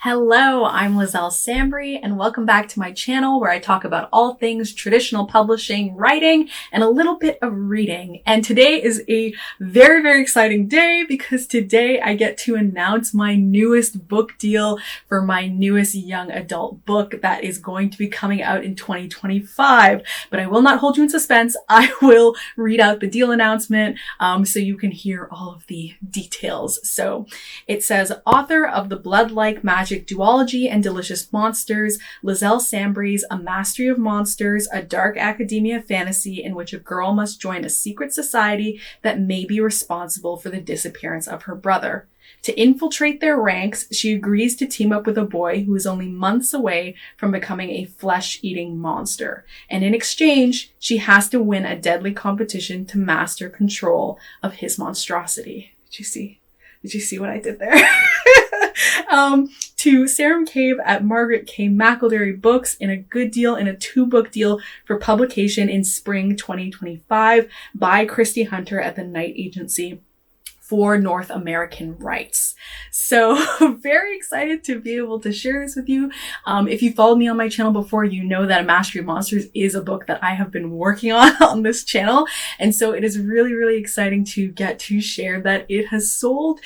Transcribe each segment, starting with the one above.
Hello, I'm Liselle Sambury, and welcome back to my channel where I talk about all things traditional publishing, writing, and a little bit of reading. And today is a very, very exciting day because today I get to announce my newest book deal for my newest young adult book that is going to be coming out in 2025. But I will not hold you in suspense. I will read out the deal announcement so you can hear all of the details. So it says, author of the Blood-like Magic Duology and Delicious Monsters, Liselle Sambury's A Mastery of Monsters, a dark academia fantasy in which a girl must join a secret society that may be responsible for the disappearance of her brother. To infiltrate their ranks, she agrees to team up with a boy who is only months away from becoming a flesh-eating monster. And in exchange, she has to win a deadly competition to master control of his monstrosity. Did you see what I did there? To Sarah McCabe at Margaret K McElderry Books in a good deal, in a 2-book deal for publication in spring 2025 by Kristy Hunter at the Knight Agency for North American rights. So very excited to be able to share this with you. If you followed me on my channel before, you know that A Mastery of Monsters is a book that I have been working on this channel. And so it is really, really exciting to get to share that it has sold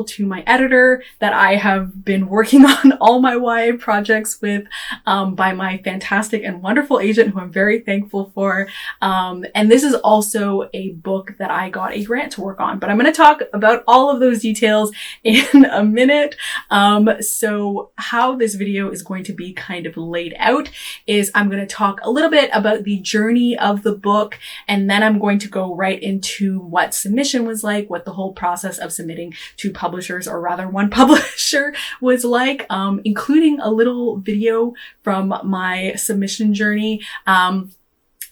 to my editor, that I have been working on all my YA projects with by my fantastic and wonderful agent who I'm very thankful for. And this is also a book that I got a grant to work on, but I'm going to talk about all of those details in a minute. So how this video is going to be kind of laid out is I'm going to talk a little bit about the journey of the book, and then I'm going to go right into what submission was like, what the whole process of submitting to publishers, or rather one publisher, was like, including a little video from my submission journey.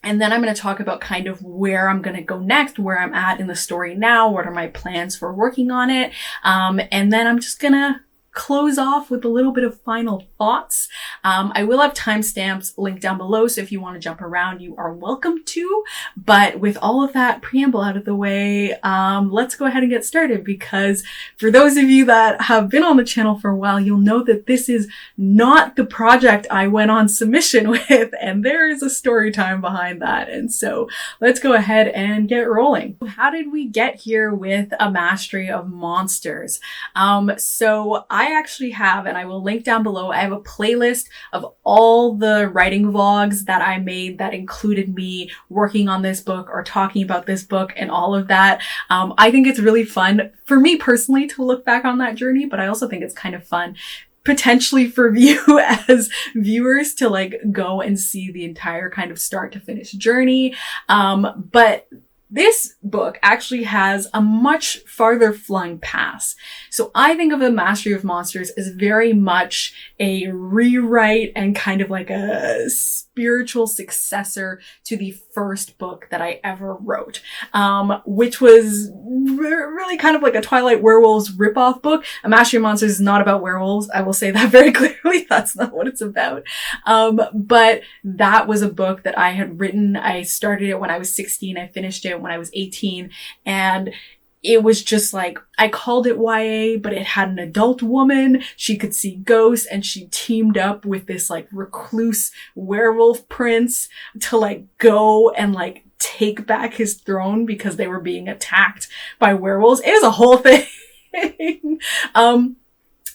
And then I'm going to talk about kind of where I'm going to go next, where I'm at in the story now, what are my plans for working on it. And then I'm just going to close off with a little bit of final thoughts. I will have timestamps linked down below, so if you want to jump around, you are welcome to. But with all of that preamble out of the way, let's go ahead and get started, because for those of you that have been on the channel for a while, you'll know that this is not the project I went on submission with, and there is a story time behind that. And so let's go ahead and get rolling. How did we get here with A Mastery of Monsters? So I actually have, and I will link down below, I have a playlist of all the writing vlogs that I made that included me working on this book or talking about this book and all of that. I think it's really fun for me personally to look back on that journey, but I also think it's kind of fun potentially for you as viewers to like go and see the entire kind of start to finish journey. But this book actually has a much farther flung past. So I think of The Mastery of Monsters as very much a rewrite and kind of like a spiritual successor to the first book that I ever wrote, which was really kind of like a Twilight Werewolves ripoff book. A Mastery of Monsters is not about werewolves. I will say that very clearly. That's not what it's about. But that was a book that I had written. I started it when I was 16. I finished it when I was 18. And it was just like, I called it YA, but it had an adult woman. She could see ghosts, and she teamed up with this like recluse werewolf prince to like go and like take back his throne because they were being attacked by werewolves. It was a whole thing.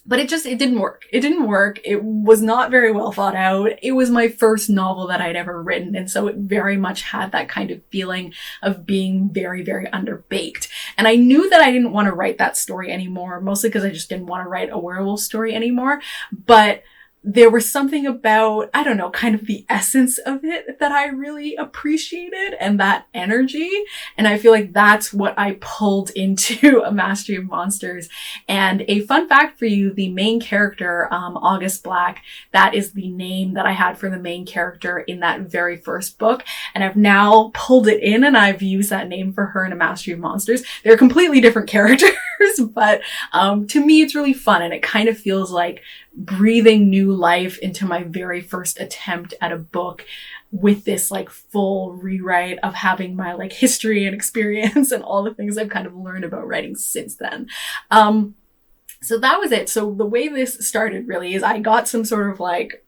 But it didn't work. It didn't work. It was not very well thought out. It was my first novel that I'd ever written. And so it very much had that kind of feeling of being very, very underbaked. And I knew that I didn't want to write that story anymore, mostly because I just didn't want to write a werewolf story anymore. But there was something about, I don't know, kind of the essence of it that I really appreciated, and that energy. And I feel like that's what I pulled into A Mastery of Monsters. And a fun fact for you, the main character, August Black, that is the name that I had for the main character in that very first book. And I've now pulled it in, and I've used that name for her in A Mastery of Monsters. They're completely different characters, but to me, it's really fun, and it kind of feels like breathing new life into my very first attempt at a book with this like full rewrite of having my like history and experience and all the things I've kind of learned about writing since then. So that was it. So the way this started really is I got some sort of like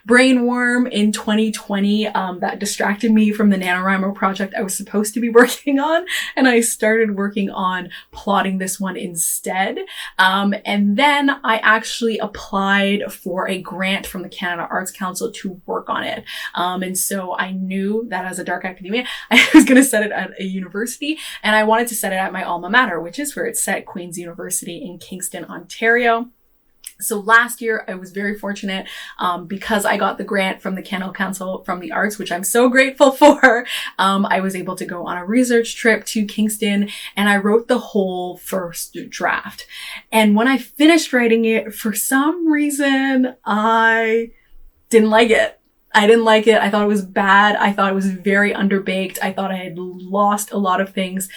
brain worm in 2020 that distracted me from the NaNoWriMo project I was supposed to be working on, and I started working on plotting this one instead. And then I actually applied for a grant from the Canada Arts Council to work on it. And so I knew that as a dark academia, I was going to set it at a university, and I wanted to set it at my alma mater, which is where it's set, Queen's University in Kingston, Ontario. So last year I was very fortunate because I got the grant from the Canada Council from the Arts, which I'm so grateful for. I was able to go on a research trip to Kingston, and I wrote the whole first draft. And when I finished writing it, for some reason, I didn't like it. I didn't like it. I thought it was bad. I thought it was very underbaked. I thought I had lost a lot of things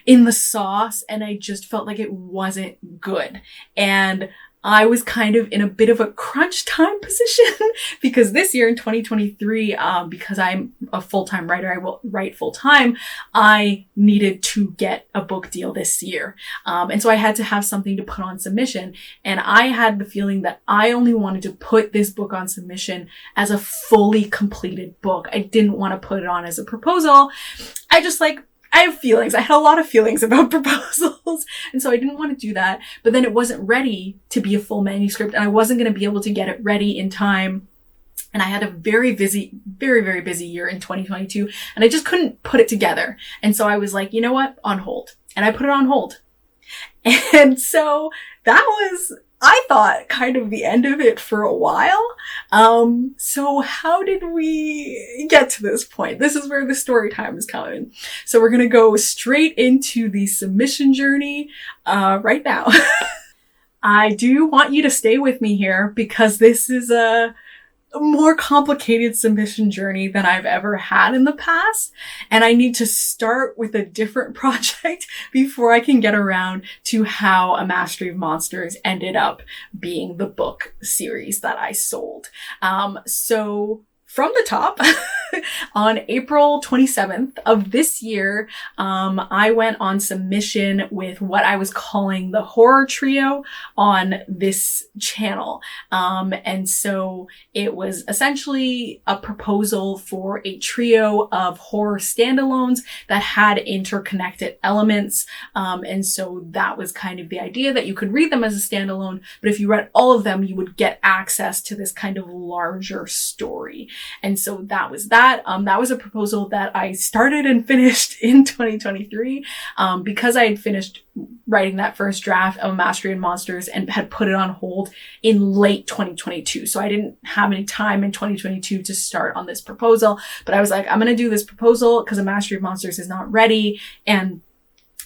in the sauce, and I just felt like it wasn't good. And I was kind of in a bit of a crunch time position because this year in 2023, because I'm a full-time writer, I will write full-time, I needed to get a book deal this year. And so I had to have something to put on submission. And I had the feeling that I only wanted to put this book on submission as a fully completed book. I didn't want to put it on as a proposal. I have feelings. I had a lot of feelings about proposals. And so I didn't want to do that. But then it wasn't ready to be a full manuscript, and I wasn't going to be able to get it ready in time. And I had a very very busy year in 2022, and I just couldn't put it together. And so I was like, you know what? On hold. And I put it on hold. And so that was, I thought, kind of the end of it for a while. So how did we get to this point? This is where the story time is coming. So we're going to go straight into the submission journey, right now. I do want you to stay with me here because this is a more complicated submission journey than I've ever had in the past. And I need to start with a different project before I can get around to how A Mastery of Monsters ended up being the book series that I sold. So from the top, on April 27th of this year, I went on submission with what I was calling the horror trio on this channel. And so it was essentially a proposal for a trio of horror standalones that had interconnected elements. And so that was kind of the idea, that you could read them as a standalone, but if you read all of them, you would get access to this kind of larger story. And so that was that. That was a proposal that I started and finished in 2023. Because I had finished writing that first draft of Mastery in Monsters and had put it on hold in late 2022. So I didn't have any time in 2022 to start on this proposal, but I was like, I'm going to do this proposal because A Mastery of Monsters is not ready, and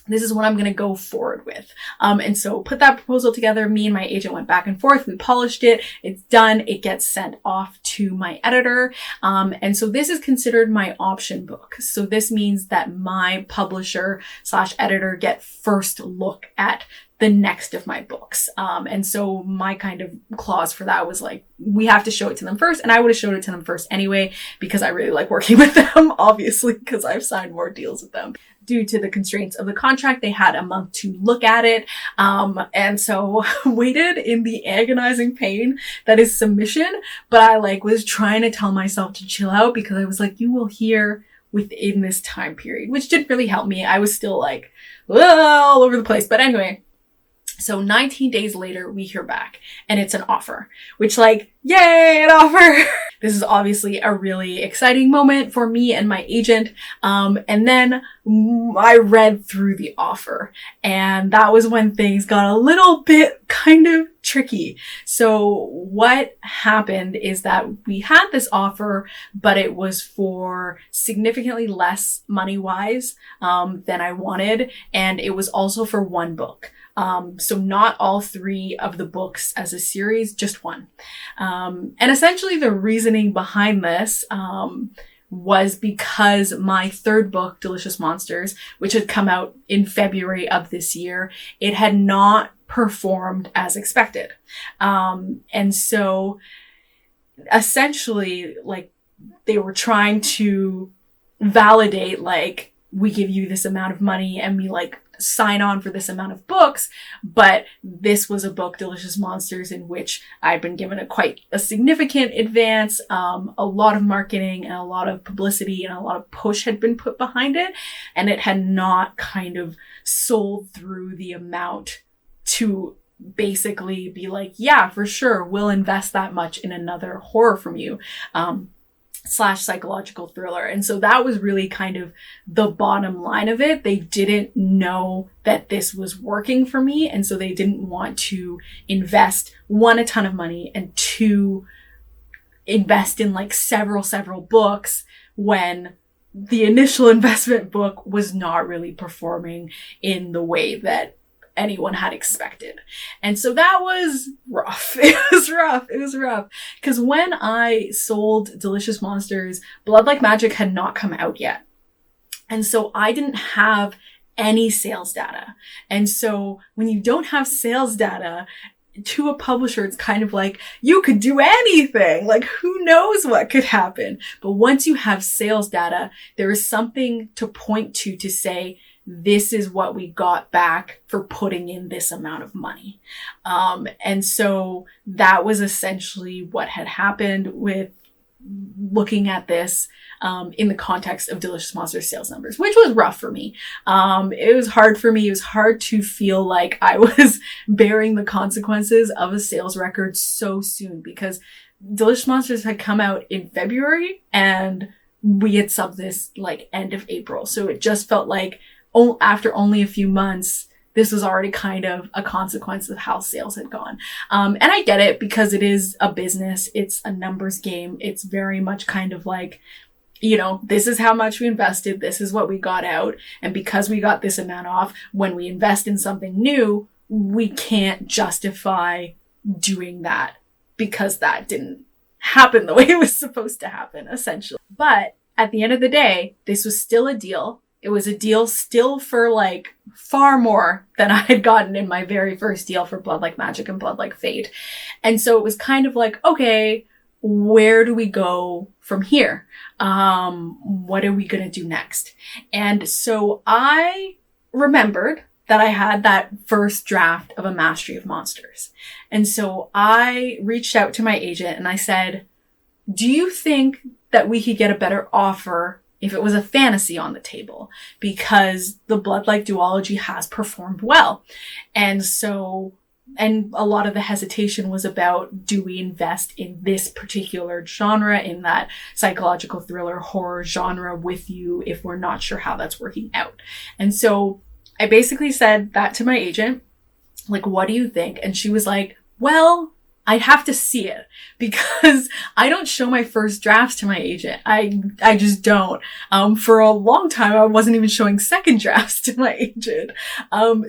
this is what I'm going to go forward with. And so put that proposal together. Me and my agent went back and forth. We polished it. It's done. It gets sent off to my editor. And so this is considered my option book. So this means that my publisher / editor get first look at the next of my books. And so my kind of clause for that was like, we have to show it to them first. And I would have showed it to them first anyway, because I really like working with them, obviously, because I've signed more deals with them. Due to the constraints of the contract, they had a month to look at it. And so waited in the agonizing pain that is submission. But I was trying to tell myself to chill out, because I was like, you will hear within this time period, which didn't really help me. I was still all over the place. But anyway, so 19 days later, we hear back, and it's an offer, which yay, an offer. This is obviously a really exciting moment for me and my agent. And then I read through the offer, and that was when things got a little bit kind of tricky. So what happened is that we had this offer, but it was for significantly less money-wise than I wanted, and it was also for one book. So not all 3 of the books as a series, just one. And essentially the reasoning behind this, was because my third book, Delicious Monsters, which had come out in February of this year, it had not performed as expected. And so essentially, they were trying to validate, we give you this amount of money and we sign on for this amount of books, but this was a book, Delicious Monsters, in which I'd been given quite a significant advance. A lot of marketing and a lot of publicity and a lot of push had been put behind it, and it had not kind of sold through the amount to basically be like, yeah, for sure, we'll invest that much in another horror from you. Slash psychological thriller. And so that was really kind of the bottom line of it. They didn't know that this was working for me. And so they didn't want to invest, one, a ton of money, and two, invest in like several books when the initial investment book was not really performing in the way that anyone had expected. And so that was rough. It was rough. Because when I sold Delicious Monsters, Blood Like Magic had not come out yet. And so I didn't have any sales data. And so when you don't have sales data, to a publisher, it's kind of like, you could do anything. Like, who knows what could happen? But once you have sales data, there is something to point to say, this is what we got back for putting in this amount of money. And so that was essentially what had happened with looking at this in the context of Delicious Monsters sales numbers, which was rough for me. It was hard for me. It was hard to feel like I was bearing the consequences of a sales record so soon, because Delicious Monsters had come out in February and we had subbed this like end of April. So it just felt like after only a few months, this was already kind of a consequence of how sales had gone. And I get it, because it is a business. It's a numbers game. It's very much kind of like, you know, this is how much we invested. This is what we got out. And because we got this amount off, when we invest in something new, we can't justify doing that because that didn't happen the way it was supposed to happen, essentially. But at the end of the day, this was still a deal. It was a deal still for like far more than I had gotten in my very first deal for Blood Like Magic and Blood Like Fate. And so it was kind of like, okay, where do we go from here? What are we going to do next? And so I remembered that I had that first draft of A Mastery of Monsters. And so I reached out to my agent and I said, do you think that we could get a better offer if it was a fantasy on the table? Because the Bloodlike duology has performed well. And so, and a lot of the hesitation was about, do we invest in this particular genre, in that psychological thriller horror genre with you, if we're not sure how that's working out? And so I basically said that to my agent, like, what do you think? And she was like, well, I'd have to see it, because I don't show my first drafts to my agent. I just don't. For a long time, I wasn't even showing second drafts to my agent.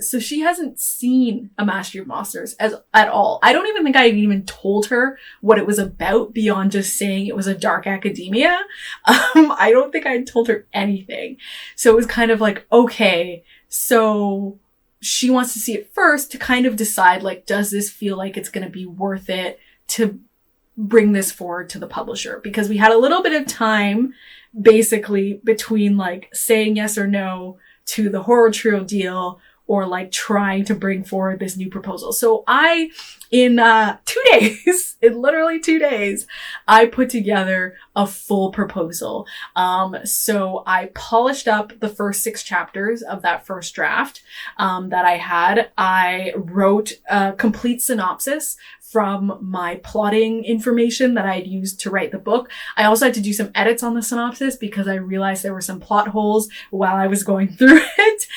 So she hasn't seen A Mastery of Monsters at all. I don't even think I even told her what it was about beyond just saying it was a dark academia. I don't think I told her anything. So it was kind of like, okay, so she wants to see it first to kind of decide, like, does this feel like it's going to be worth it to bring this forward to the publisher? Because we had a little bit of time basically between like saying yes or no to the horror trio deal, or like trying to bring forward this new proposal. So in 2 days, in literally 2 days, I put together a full proposal. So I polished up the first 6 chapters of that first draft that I had. I wrote a complete synopsis from my plotting information that I'd used to write the book. I also had to do some edits on the synopsis because I realized there were some plot holes while I was going through it.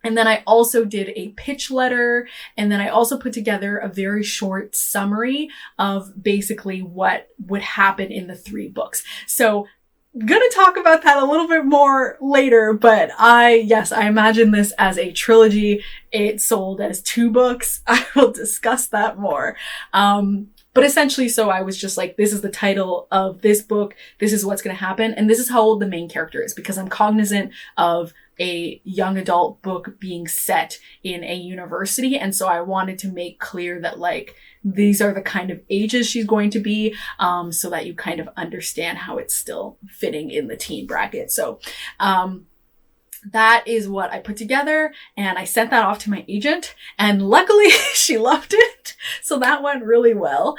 And then I also did a pitch letter, and then I also put together a very short summary of basically what would happen in the 3 books. So I'm gonna talk about that a little bit more later, but I imagine this as a trilogy. It sold as 2 books. I will discuss that more. But essentially, so I was just like, this is the title of this book. This is what's going to happen. And this is how old the main character is, because I'm cognizant of a young adult book being set in a university. And so I wanted to make clear that like, these are the kind of ages she's going to be, so that you kind of understand how it's still fitting in the teen bracket. So, that is what I put together, and I sent that off to my agent, and luckily she loved it. So that went really well.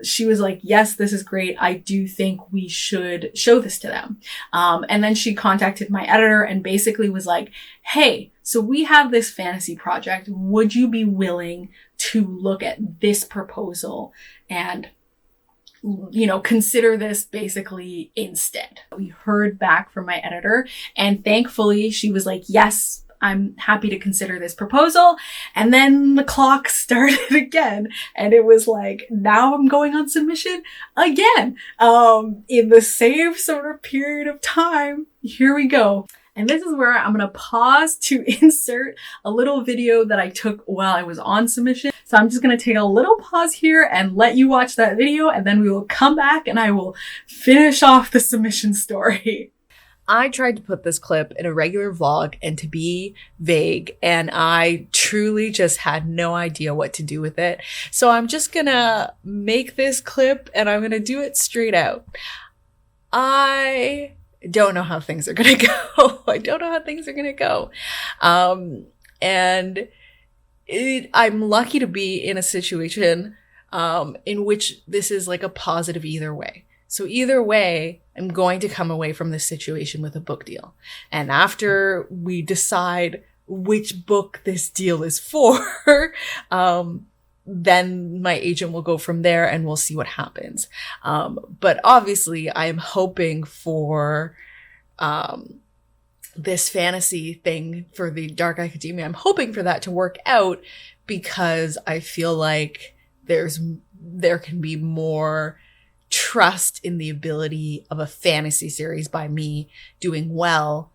She was like, yes, this is great. I do think we should show this to them. And then she contacted my editor and basically was like, hey, so we have this fantasy project. Would you be willing to look at this proposal and consider this basically instead? We heard back from my editor, and thankfully she was like, yes, I'm happy to consider this proposal. And then the clock started again, and it was like, now I'm going on submission again, in the same sort of period of time. Here we go. And this is where I'm going to pause to insert a little video that I took while I was on submission. So I'm just going to take a little pause here and let you watch that video, and then we will come back and I will finish off the submission story. I tried to put this clip in a regular vlog and to be vague, and I truly just had no idea what to do with it. So I'm just going to make this clip and I'm going to do it straight out. I don't know how things are going to go. I don't know how things are going to go. And I'm lucky to be in a situation in which this is like a positive either way. So either way, I'm going to come away from this situation with a book deal. And after we decide which book this deal is for, then my agent will go from there and we'll see what happens. But obviously I am hoping for this fantasy thing for the Dark Academia. I'm hoping for that to work out because I feel like there can be more trust in the ability of a fantasy series by me doing well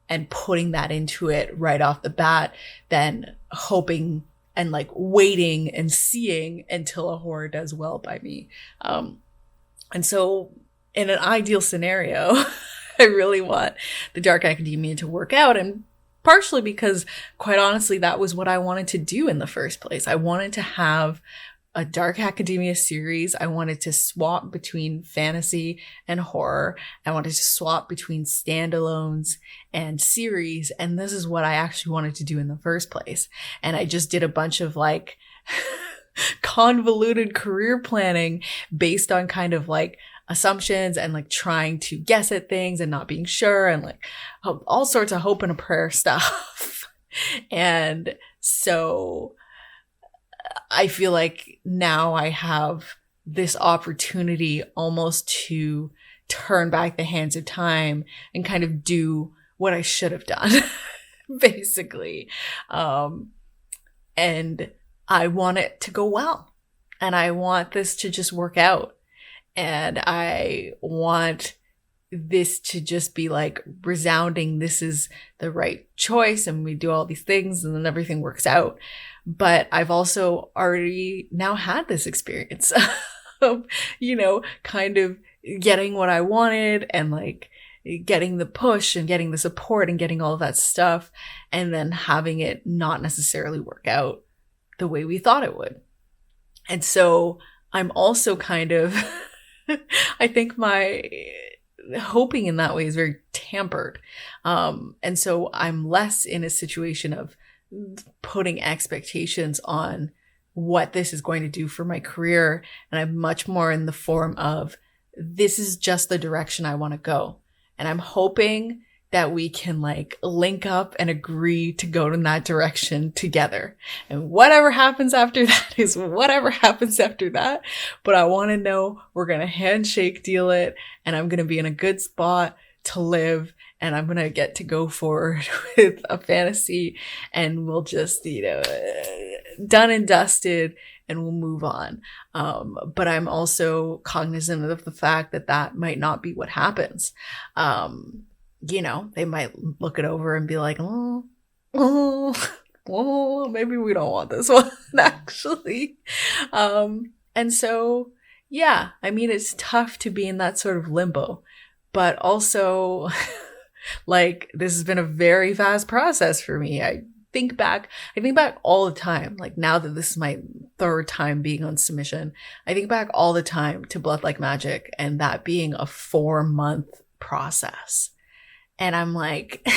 and putting that into it right off the bat than hoping and like waiting and seeing until a horror does well by me. And so in an ideal scenario, I really want the Dark Academia to work out, and partially because, quite honestly, that was what I wanted to do in the first place. I wanted to have a Dark Academia series. I wanted to swap between fantasy and horror. I wanted to swap between standalones and series. And this is what I actually wanted to do in the first place. And I just did a bunch of like convoluted career planning based on kind of like assumptions and like trying to guess at things and not being sure and like all sorts of hope and a prayer stuff. And so I feel like now I have this opportunity almost to turn back the hands of time and kind of do what I should have done, basically. And I want it to go well. And I want this to just work out. And I want this to just be like resounding, this is the right choice, and we do all these things and then everything works out. But I've also already now had this experience of, kind of getting what I wanted and like getting the push and getting the support and getting all of that stuff, and then having it not necessarily work out the way we thought it would. And so I'm also kind of, I think my hoping in that way is very tampered. And so I'm less in a situation of putting expectations on what this is going to do for my career. And I'm much more in the form of, this is just the direction I want to go. And I'm hoping that we can like link up and agree to go in that direction together. And whatever happens after that is whatever happens after that. But I want to know we're going to handshake deal it, and I'm going to be in a good spot to live, and I'm going to get to go forward with a fantasy, and we'll just, done and dusted, and we'll move on. But I'm also cognizant of the fact that that might not be what happens. They might look it over and be like, oh, maybe we don't want this one, actually. And so, yeah, I mean, it's tough to be in that sort of limbo, but also, like, this has been a very fast process for me. I think back all the time, like now that this is my third time being on submission, I think back all the time to Blood Like Magic and that being a 4-month process. And I'm like,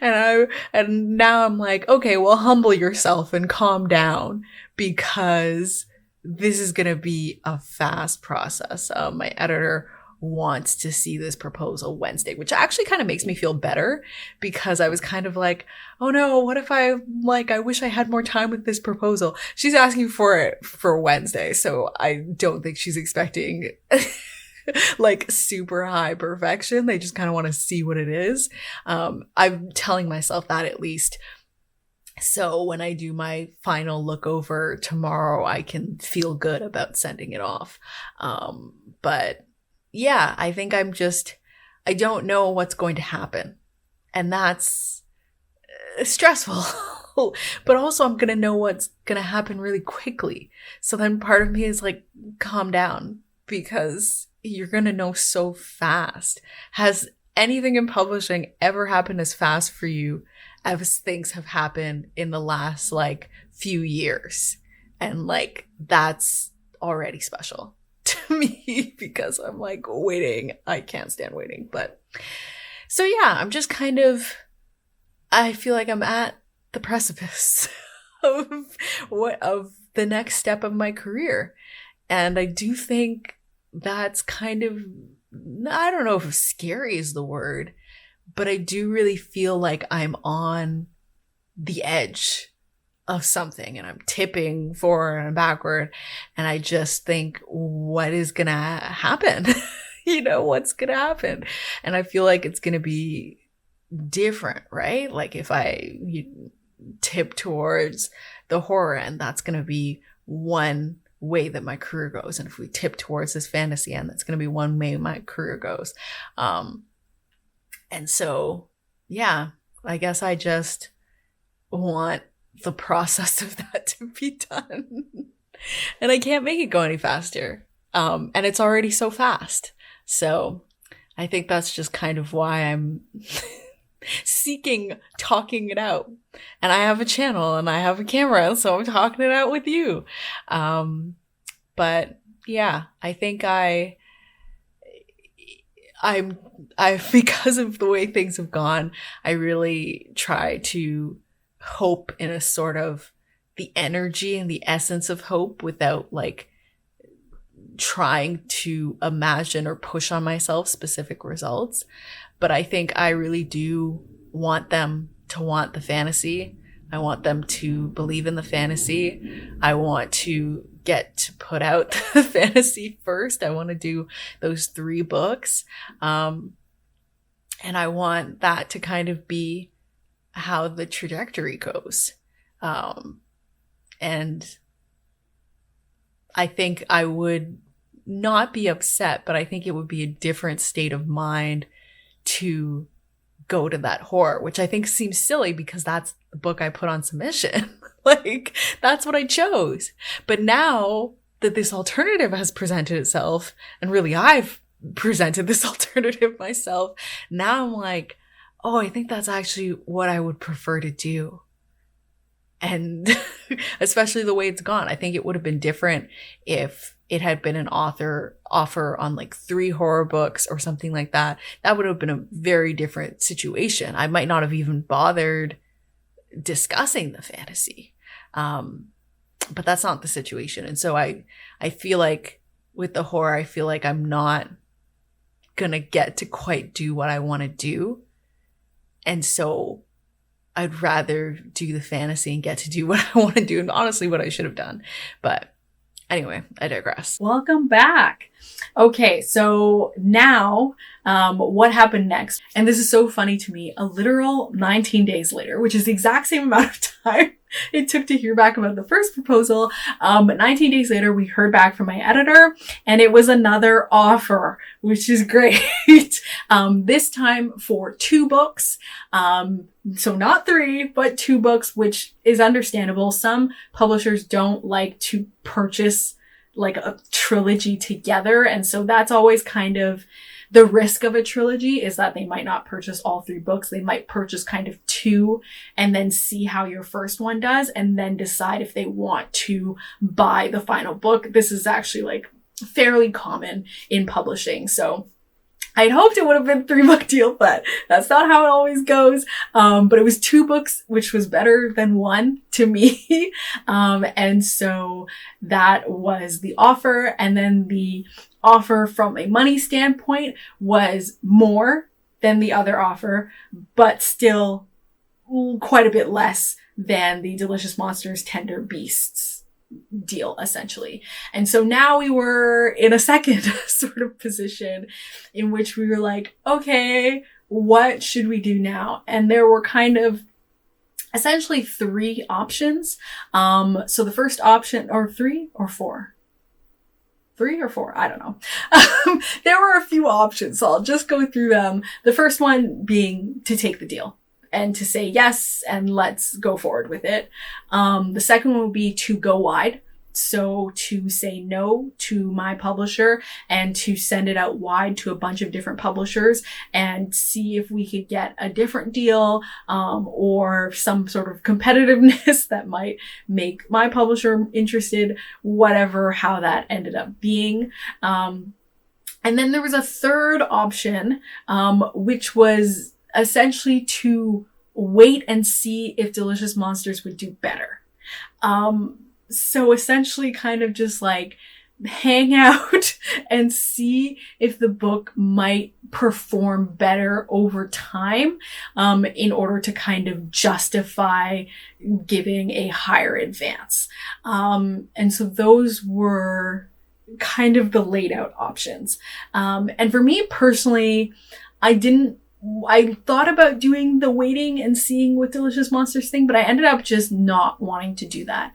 And now I'm like, okay, well, humble yourself and calm down, because this is going to be a fast process. My editor wants to see this proposal Wednesday, which actually kind of makes me feel better, because I was kind of like, oh no, what if I wish I had more time with this proposal. She's asking for it for Wednesday, so I don't think she's expecting like super high perfection. They just kind of want to see what it is. I'm telling myself that, at least. So when I do my final look over tomorrow, I can feel good about sending it off. But yeah, I think I don't know what's going to happen. And that's stressful. But also I'm going to know what's going to happen really quickly. So then part of me is like, calm down, because you're going to know so fast. Has anything in publishing ever happened as fast for you as things have happened in the last like few years? And like, that's already special to me, because I'm like waiting. I can't stand waiting. But so yeah, I'm just I feel like I'm at the precipice of the next step of my career. And I do think that's kind of, I don't know if scary is the word, but I do really feel like I'm on the edge of something, and I'm tipping forward and backward, and I just think, what is gonna happen? What's gonna happen? And I feel like it's gonna be different, right? Like if you tip towards the horror end, that's gonna be one way that my career goes. And if we tip towards this fantasy end, that's gonna be one way my career goes. And so, yeah, I guess I just want the process of that to be done. And I can't make it go any faster. And it's already so fast. So I think that's just kind of why I'm talking it out. And I have a channel and I have a camera, so I'm talking it out with you. But yeah, I think I'm because of the way things have gone, I really try to hope in a sort of the energy and the essence of hope, without like trying to imagine or push on myself specific results. But I think I really do want them to want the fantasy. I want them to believe in the fantasy. I want to get to put out the fantasy first. I want to do those 3 books. And I want that to kind of be how the trajectory goes. And I think I would not be upset, but I think it would be a different state of mind to go to that horror, which I think seems silly because that's the book I put on submission. Like, that's what I chose. But now that this alternative has presented itself, and really I've presented this alternative myself, now I'm like, oh, I think that's actually what I would prefer to do. And especially the way it's gone, I think it would have been different if it had been an offer on like 3 horror books or something like that. That would have been a very different situation. I might not have even bothered discussing the fantasy. But that's not the situation. And so I feel like with the horror, I feel like I'm not gonna get to quite do what I want to do. And so I'd rather do the fantasy and get to do what I want to do, and honestly what I should have done. But anyway, I digress. Welcome back. Okay, so now what happened next? And this is so funny to me. A literal 19 days later, which is the exact same amount of time it took to hear back about the first proposal. But 19 days later, we heard back from my editor, and it was another offer, which is great. This time for 2 books. So not 3, but 2 books, which is understandable. Some publishers don't like to purchase like a trilogy together. And so that's always kind of the risk of a trilogy, is that they might not purchase all 3 books. They might purchase kind of 2 and then see how your first one does, and then decide if they want to buy the final book. This is actually like fairly common in publishing. So I'd hoped it would have been 3-book deal, but that's not how it always goes. But it was 2 books, which was better than 1 to me. And so that was the offer. And then the offer from a money standpoint was more than the other offer, but still quite a bit less than the Delicious Monsters Tender Beasts deal, essentially. And so now we were in a second sort of position in which we were like, okay, what should we do now? And there were kind of essentially 3 options. So the first option, or 3 or 4? 3 or 4? I don't know. There were a few options, so I'll just go through them. The first one being to take the deal and to say yes, and let's go forward with it. The second one would be to go wide. So to say no to my publisher and to send it out wide to a bunch of different publishers and see if we could get a different deal, or some sort of competitiveness that might make my publisher interested, whatever, how that ended up being. And then there was a third option, which was essentially to wait and see if Delicious Monsters would do better. So essentially kind of just like hang out and see if the book might perform better over time, in order to kind of justify giving a higher advance. And so those were kind of the laid out options. And for me personally, I thought about doing the waiting and seeing what Delicious Monsters thing, but I ended up just not wanting to do that.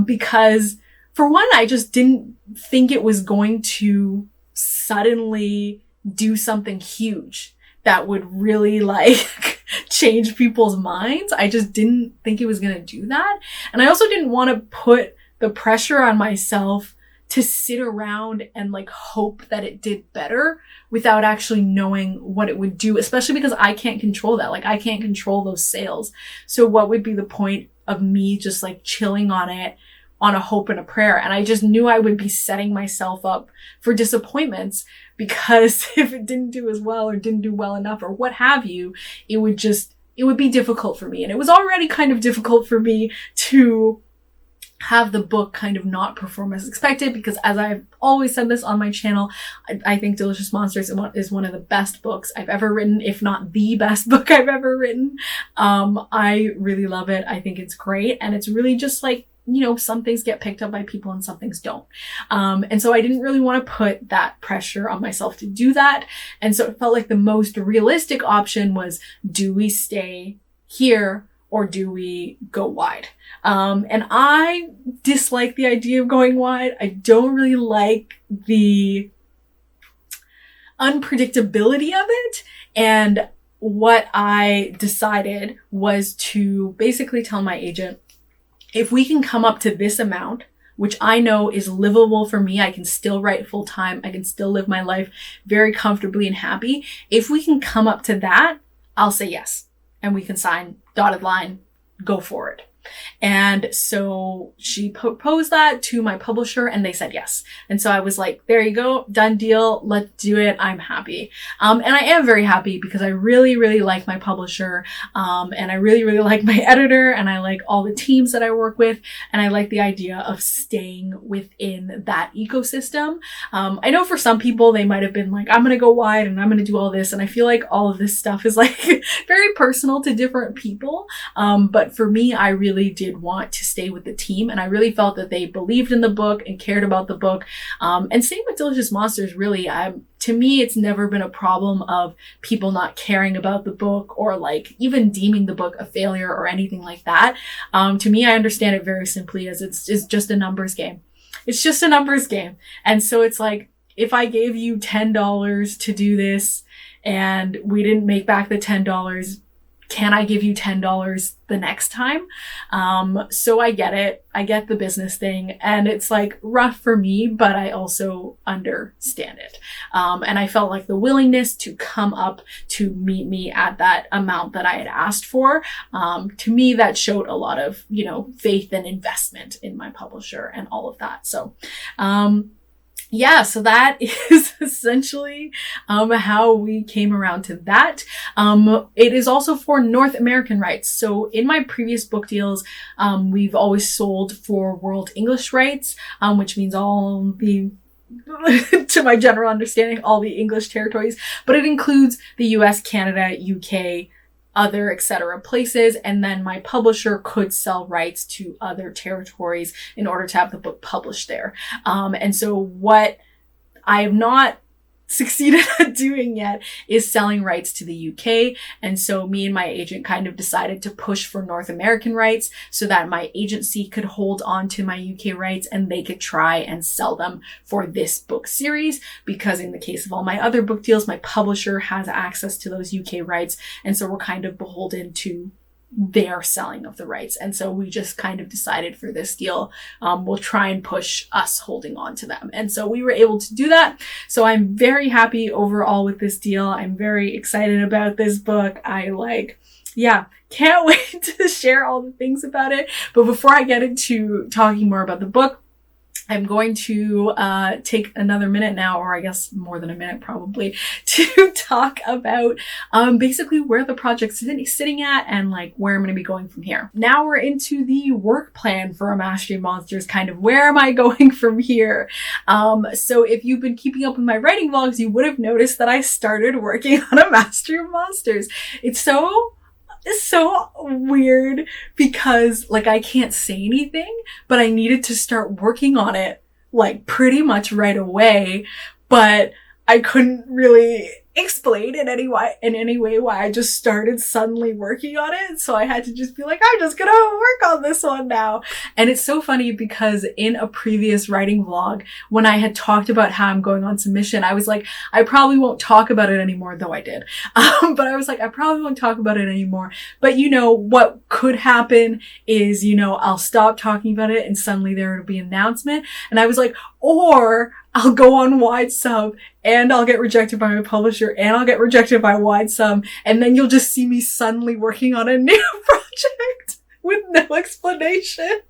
Because for one, I just didn't think it was going to suddenly do something huge that would really like change people's minds. I just didn't think it was going to do that. And I also didn't want to put the pressure on myself to sit around and like hope that it did better without actually knowing what it would do, especially because I can't control that. Like I can't control those sales. So what would be the point of me just like chilling on it on a hope and a prayer? And I just knew I would be setting myself up for disappointments, because if it didn't do as well or didn't do well enough or what have you, it would be difficult for me. And it was already kind of difficult for me to have the book kind of not perform as expected, because as I've always said this on my channel, I think Delicious Monsters is one of the best books I've ever written, if not the best book I've ever written. I really love it. I think it's great. And it's really just like, you know, some things get picked up by people and some things don't. And so I didn't really want to put that pressure on myself to do that. And so it felt like the most realistic option was, do we stay here or do we go wide? And I dislike the idea of going wide. I don't really like the unpredictability of it. And what I decided was to basically tell my agent, if we can come up to this amount, which I know is livable for me, I can still write full time, I can still live my life very comfortably and happy. If we can come up to that, I'll say yes. And we can sign, dotted line, go for it. And so she proposed that to my publisher and they said yes. And so I was like, there you go, done deal, let's do it, I'm happy. And I am very happy because I really, really like my publisher. And I really, really like my editor, and I like all the teams that I work with. And I like the idea of staying within that ecosystem. I know for some people, they might have been like, I'm going to go wide and I'm going to do all this. And I feel like all of this stuff is like very personal to different people. But for me, I really did want to stay with the team, and I really felt that they believed in the book and cared about the book. And same with Delicious Monsters, really. To me, it's never been a problem of people not caring about the book or like even deeming the book a failure or anything like that. To me, I understand it very simply as it's just a numbers game. It's just a numbers game. And so it's like, if I gave you $10 to do this and we didn't make back the $10, can I give you $10 the next time? So I get it. I get the business thing, and it's like rough for me, but I also understand it. And I felt like the willingness to come up to meet me at that amount that I had asked for, to me, that showed a lot of, you know, faith and investment in my publisher and all of that. So, yeah, so that is essentially how we came around to that. It is also for North American rights. So in my previous book deals, we've always sold for world English rights, which means all the to my general understanding, all the English territories, but it includes the US, Canada, UK, other etc. places, and then my publisher could sell rights to other territories in order to have the book published there. And so what I have not succeeded at doing yet is selling rights to the UK. And so me and my agent kind of decided to push for North American rights so that my agency could hold on to my UK rights and they could try and sell them for this book series. Because in the case of all my other book deals, my publisher has access to those UK rights. And so we're kind of beholden to their selling of the rights. And so we just kind of decided for this deal, we'll try and push us holding on to them. And so we were able to do that. So I'm very happy overall with this deal. I'm very excited about this book. Can't wait to share all the things about it. But before I get into talking more about the book, I'm going to take another minute now, or I guess more than a minute probably, to talk about basically where the project's sitting at and like where I'm going to be going from here. Now we're into the work plan for A Mastery of Monsters, kind of where am I going from here? So if you've been keeping up with my writing vlogs, you would have noticed that I started working on A Mastery of Monsters. It's so weird because like I can't say anything, but I needed to start working on it like pretty much right away, but I couldn't really explain in any way why I just started suddenly working on it. So I had to just be like, I'm just gonna work on this one now. And it's so funny because in a previous writing vlog, when I had talked about how I'm going on submission, I was like, I probably won't talk about it anymore, though I did. But I was like, I probably won't talk about it anymore. But what could happen is, I'll stop talking about it and suddenly there will be an announcement. And I was like, or I'll go on wide sub and I'll get rejected by my publisher and I'll get rejected by wide sub. And then you'll just see me suddenly working on a new project with no explanation.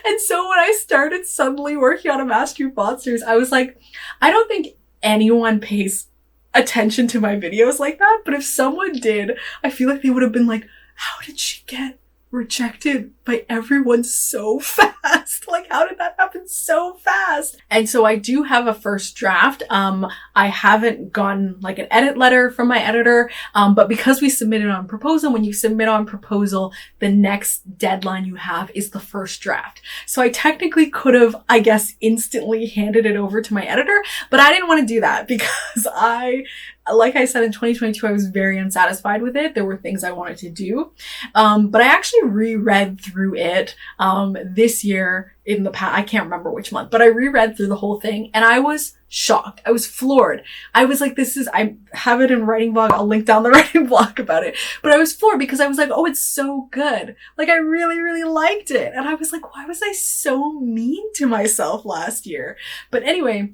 And so when I started suddenly working on A Mastery of Monsters, I was like, I don't think anyone pays attention to my videos like that. But if someone did, I feel like they would have been like, how did she get rejected by everyone so fast? Like, how did that happen so fast? And so I do have a first draft. I haven't gotten like an edit letter from my editor, but because we submitted on proposal, when you submit on proposal, the next deadline you have is the first draft. So I technically could have, I guess, instantly handed it over to my editor, but I didn't want to do that because like I said, in 2022, I was very unsatisfied with it. There were things I wanted to do. But I actually reread through it, this year in the past, I can't remember which month, but I reread through the whole thing and I was shocked. I was floored. I was like, I have it in writing blog. I'll link down the writing blog about it. But I was floored because I was like, oh, it's so good. Like I really, really liked it. And I was like, why was I so mean to myself last year? But anyway,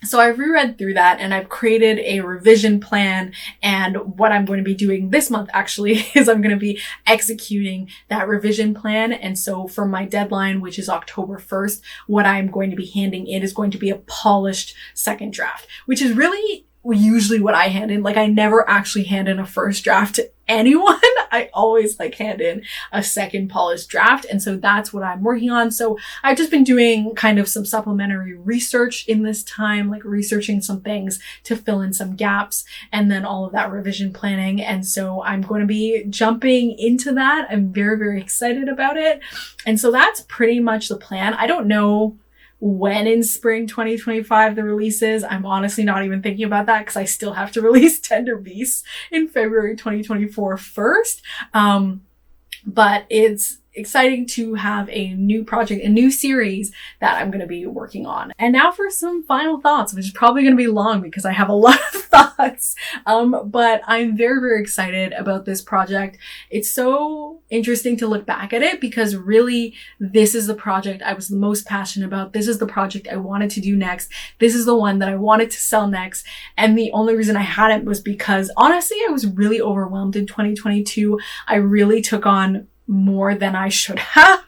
so I've reread through that and I've created a revision plan, and what I'm going to be doing this month actually is I'm going to be executing that revision plan. And so for my deadline, which is October 1st, what I'm going to be handing in is going to be a polished second draft, which is really usually what I hand in. Like I never actually hand in a first draft to anyone. I always hand in a second polished draft. And so that's what I'm working on. So I've just been doing kind of some supplementary research in this time, like researching some things to fill in some gaps and then all of that revision planning. And so I'm going to be jumping into that. I'm very, very excited about it. And so that's pretty much the plan. I don't know when in spring 2025 the release is. I'm honestly not even thinking about that because I still have to release Tender Beasts in February 2024 first. But it's exciting to have a new project, a new series that I'm going to be working on. And now for some final thoughts, which is probably going to be long because I have a lot of thoughts. But I'm very, very excited about this project. It's so interesting to look back at it because really this is the project I was the most passionate about. This is the project I wanted to do next. This is the one that I wanted to sell next. And the only reason I hadn't was because honestly, I was really overwhelmed in 2022. I really took on more than I should have.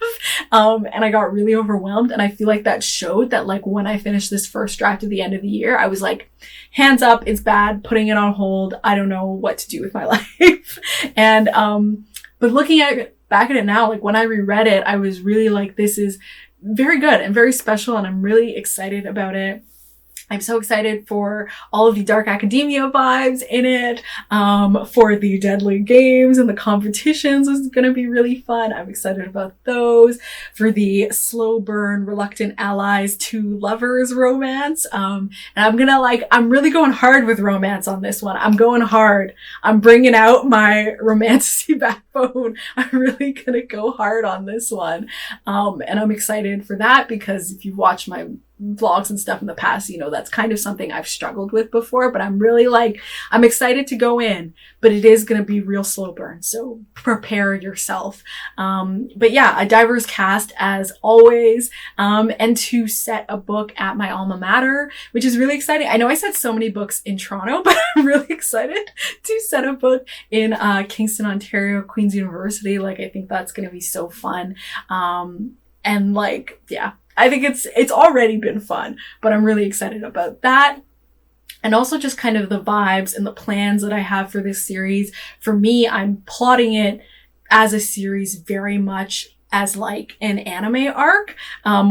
And I got really overwhelmed. And I feel like that showed that like when I finished this first draft at the end of the year, I was like, hands up, it's bad, putting it on hold. I don't know what to do with my life. And, but looking back at it now, like when I reread it, I was really like, this is very good and very special. And I'm really excited about it. I'm so excited for all of the dark academia vibes in it, for the deadly games and the competitions is going to be really fun. I'm excited about those. For the slow burn, reluctant allies to lovers romance. And I'm really going hard with romance on this one. I'm going hard. I'm bringing out my romantasy backbone. I'm really going to go hard on this one. And I'm excited for that because if you've watched my vlogs and stuff in the past, you know, that's kind of something I've struggled with before, but I'm really like, I'm excited to go in, but it is going to be real slow burn. So prepare yourself. But yeah, a diverse cast as always. And to set a book at my alma mater, which is really exciting. I know I said so many books in Toronto, but I'm really excited to set a book in, Kingston, Ontario, Queen's University. Like, I think that's going to be so fun. And like, yeah. I think it's already been fun, but I'm really excited about that. And also just kind of the vibes and the plans that I have for this series. For me, I'm plotting it as a series very much as like an anime arc,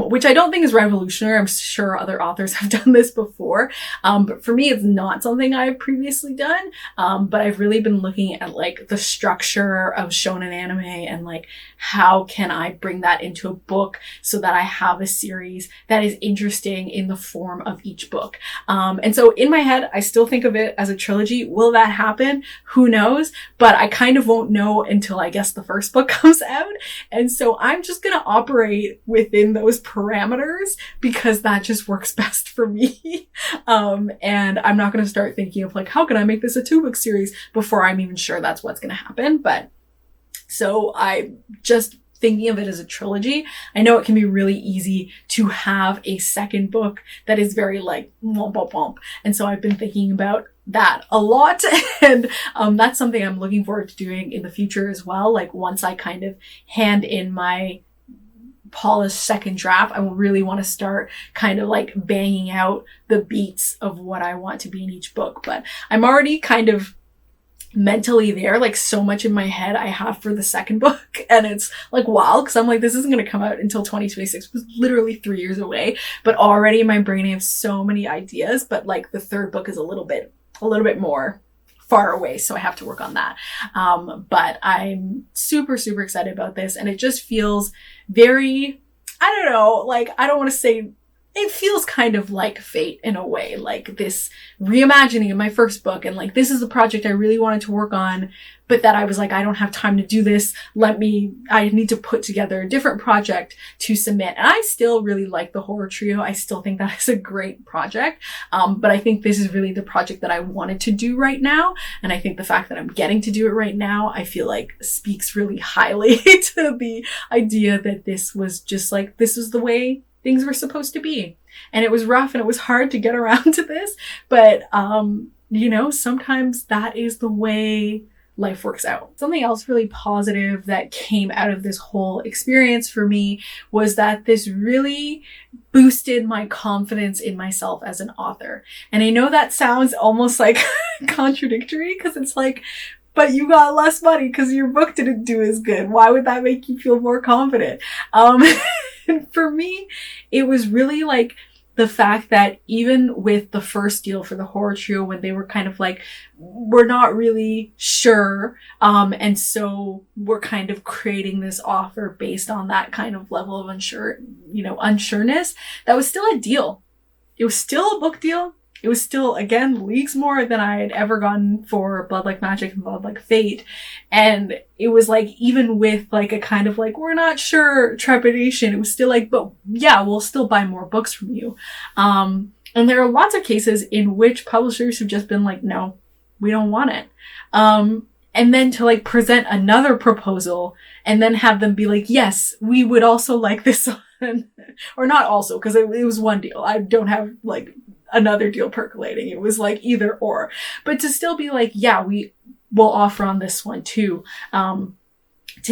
which I don't think is revolutionary. I'm sure other authors have done this before. But for me, it's not something I've previously done. But I've really been looking at like the structure of shonen anime and like, how can I bring that into a book so that I have a series that is interesting in the form of each book. And so in my head, I still think of it as a trilogy. Will that happen? Who knows? But I kind of won't know until I guess the first book comes out. And so I'm just going to operate within those parameters because that just works best for me. And I'm not going to start thinking of like, how can I make this a 2-book series before I'm even sure that's what's going to happen. But so I just thinking of it as a trilogy. I know it can be really easy to have a second book that is very like womp womp womp. And so I've been thinking about that a lot. And that's something I'm looking forward to doing in the future as well. Like once I kind of hand in my polished second draft, I will really want to start kind of like banging out the beats of what I want to be in each book. But I'm already kind of mentally there, like so much in my head I have for the second book, and it's like wild because I'm like, this isn't going to come out until 2026, it was literally 3 years away, but already in my brain I have so many ideas. But like the third book is a little bit more far away, so I have to work on that. But I'm super excited about this, and it just feels very, I don't know, like I don't want to say, it feels kind of like fate in a way, like this reimagining of my first book. And like, this is a project I really wanted to work on, but that I was like, I don't have time to do this. I need to put together a different project to submit. And I still really like the horror trio. I still think that is a great project. But I think this is really the project that I wanted to do right now. And I think the fact that I'm getting to do it right now, I feel like speaks really highly to the idea that this was just like, this is the way things were supposed to be. And it was rough and it was hard to get around to this, but, you know, sometimes that is the way life works out. Something else really positive that came out of this whole experience for me was that this really boosted my confidence in myself as an author. And I know that sounds almost like contradictory because it's like, but you got less money because your book didn't do as good. Why would that make you feel more confident? And for me, it was really like the fact that even with the first deal for the horror trio, when they were kind of like, we're not really sure. And so we're kind of creating this offer based on that kind of level of unsureness. That was still a deal. It was still a book deal. It was still, again, leagues more than I had ever gotten for Blood Like Magic and Blood Like Fate. And it was like, even with like a kind of like, we're not sure trepidation, it was still like, but yeah, we'll still buy more books from you. And there are lots of cases in which publishers have just been like, no, we don't want it. And then to like present another proposal and then have them be like, yes, we would also like this one. Or not also, because it was one deal. I don't have like another deal percolating. It was like either or, but to still be like, yeah, we will offer on this one too. To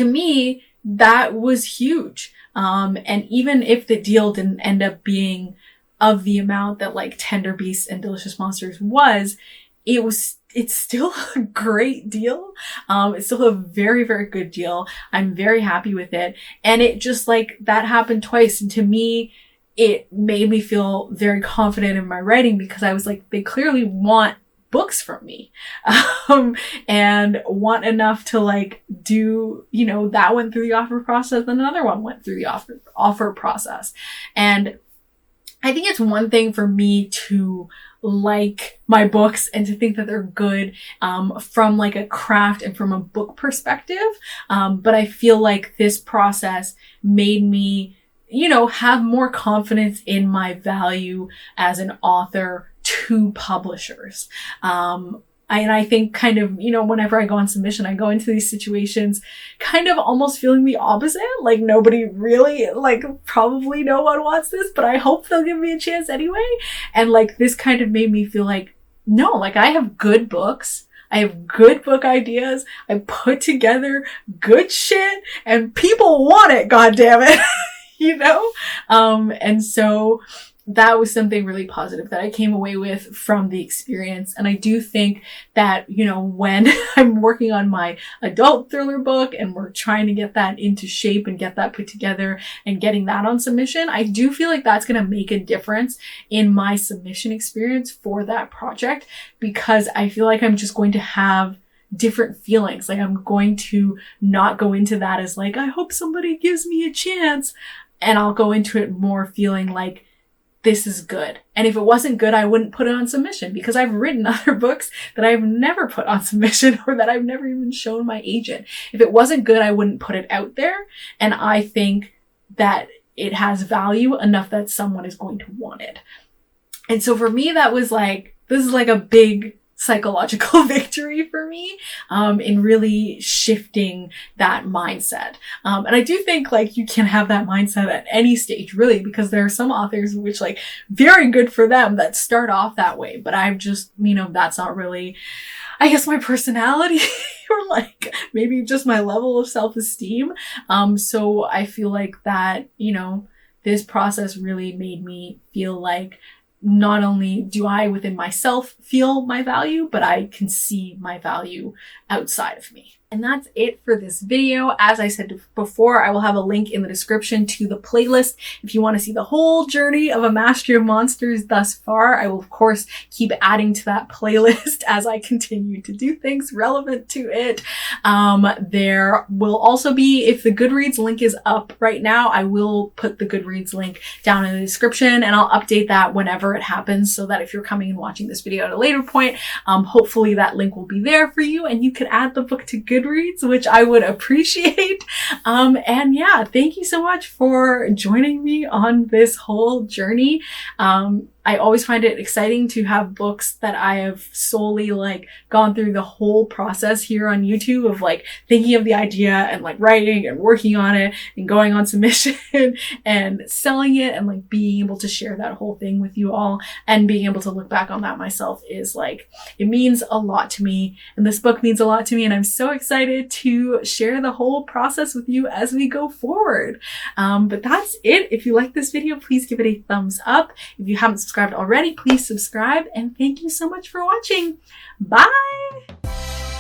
me, that was huge. And even if the deal didn't end up being of the amount that like Tender Beasts and Delicious Monsters was, it's still a great deal. It's still a very, very good deal. I'm very happy with it. And it just like, that happened twice. And to me, it made me feel very confident in my writing, because I was like, they clearly want books from me, and want enough to like do, you know, that went through the offer process, and another one went through the offer process. And I think it's one thing for me to like my books and to think that they're good, from like a craft and from a book perspective. But I feel like this process made me, you know, have more confidence in my value as an author to publishers. And I think kind of, you know, whenever I go on submission, I go into these situations kind of almost feeling the opposite. Like nobody really, like probably no one wants this, but I hope they'll give me a chance anyway. And like this kind of made me feel like, no, like I have good books. I have good book ideas. I put together good shit and people want it, God damn it. You know? And so that was something really positive that I came away with from the experience. And I do think that, you know, when I'm working on my adult thriller book and we're trying to get that into shape and get that put together and getting that on submission, I do feel like that's going to make a difference in my submission experience for that project, because I feel like I'm just going to have different feelings. Like I'm going to not go into that as like, I hope somebody gives me a chance. And I'll go into it more feeling like, this is good. And if it wasn't good, I wouldn't put it on submission, because I've written other books that I've never put on submission or that I've never even shown my agent. If it wasn't good, I wouldn't put it out there. And I think that it has value enough that someone is going to want it. And so for me, that was like, this is like a big psychological victory for me, in really shifting that mindset. And I do think like you can have that mindset at any stage really, because there are some authors which like very good for them that start off that way. But I'm just, you know, that's not really, I guess, my personality or like maybe just my level of self-esteem. So I feel like that, you know, this process really made me feel like not only do I within myself feel my value, but I can see my value outside of me. And that's it for this video. As I said before, I will have a link in the description to the playlist. If you want to see the whole journey of A Mastery of Monsters thus far, I will of course keep adding to that playlist as I continue to do things relevant to it. There will also be, if the Goodreads link is up right now, I will put the Goodreads link down in the description, and I'll update that whenever it happens, so that if you're coming and watching this video at a later point, hopefully that link will be there for you and you could add the book to Goodreads, which I would appreciate. And yeah, thank you so much for joining me on this whole journey. I always find it exciting to have books that I have solely like gone through the whole process here on YouTube of like thinking of the idea and like writing and working on it and going on submission and selling it and like being able to share that whole thing with you all and being able to look back on that myself is like, it means a lot to me, and this book means a lot to me, and I'm so excited to share the whole process with you as we go forward. But that's it. If you like this video, please give it a thumbs up. If you haven't subscribed already, please subscribe, and thank you so much for watching. Bye!